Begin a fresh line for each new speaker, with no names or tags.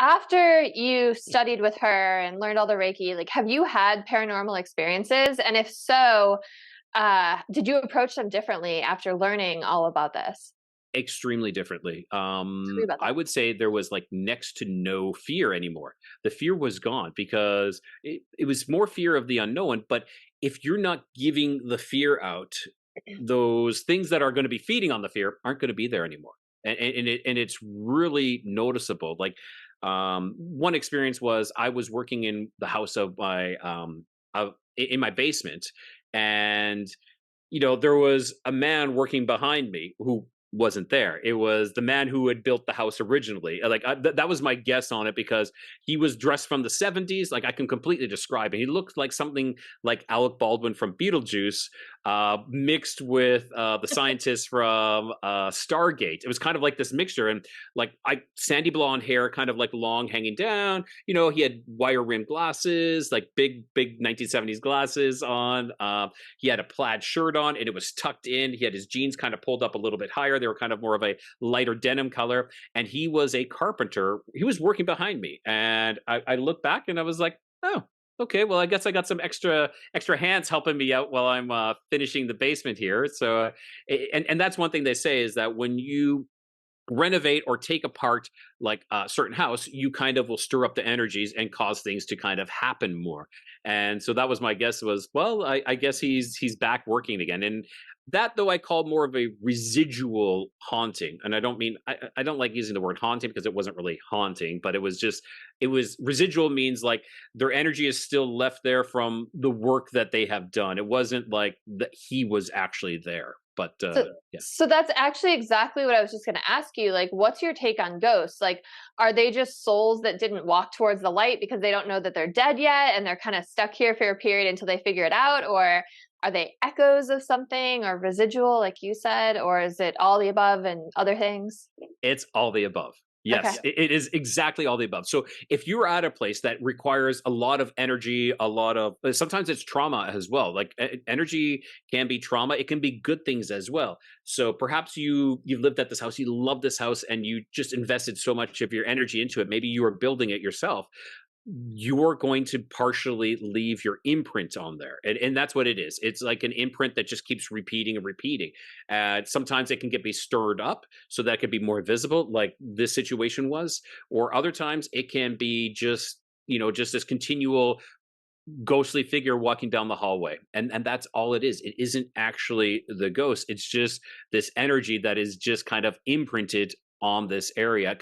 after you studied with her and learned all the Reiki, like, have you had paranormal experiences? And if so, did you approach them differently after learning all about this?
Extremely differently.
Tell me about
I
that.
would say there was like next to no fear anymore. The fear was gone because it was more fear of the unknown. But if you're not giving the fear out, those things that are going to be feeding on the fear aren't going to be there anymore. And it's really noticeable. Like one experience was I was working in the house of my in my basement, and there was a man working behind me who wasn't there. It was the man who had built the house originally. That was my guess on it because he was dressed from the 70s. Like I can completely describe it. He looked like something like Alec Baldwin from Beetlejuice, mixed with the scientist from Stargate. It was kind of like this mixture, and like sandy blonde hair, kind of like long hanging down. He had wire rimmed glasses, like big 1970s glasses on. He had a plaid shirt on and it was tucked in. He had his jeans kind of pulled up a little bit higher. They were kind of more of a lighter denim color. And he was a carpenter. He was working behind me. And I looked back and I was like, oh, okay, well, I guess I got some extra hands helping me out while I'm finishing the basement here. So, and that's one thing they say is that when you renovate or take apart like a certain house, you kind of will stir up the energies and cause things to kind of happen more. And so that was my guess was, well, I guess he's back working again. And that though I call more of a residual haunting. And I don't mean I don't like using the word haunting because it wasn't really haunting, but it was residual means like their energy is still left there from the work that they have done. It wasn't like that he was actually there. But
So
yeah.
so that's actually exactly what I was just gonna ask you, like, what's your take on ghosts? Like, are they just souls that didn't walk towards the light because they don't know that they're dead yet, and they're kinda stuck here for a period until they figure it out? Or are they echoes of something or residual, like you said? Or is it all the above and other things?
It's all the above.
Okay.
Yes, it is exactly all the above. So if you're at a place that requires a lot of energy, a lot of sometimes it's trauma as well. Like energy can be trauma, it can be good things as well. So perhaps you lived at this house, you love this house, and you just invested so much of your energy into it. Maybe you were building it yourself. You're going to partially leave your imprint on there, and that's what it is. It's like an imprint that just keeps repeating and repeating. Sometimes it can get be stirred up so that it could be more visible, like this situation was, or other times it can be just this continual ghostly figure walking down the hallway, and that's all it is. It isn't actually the ghost, it's just this energy that is just kind of imprinted on this area.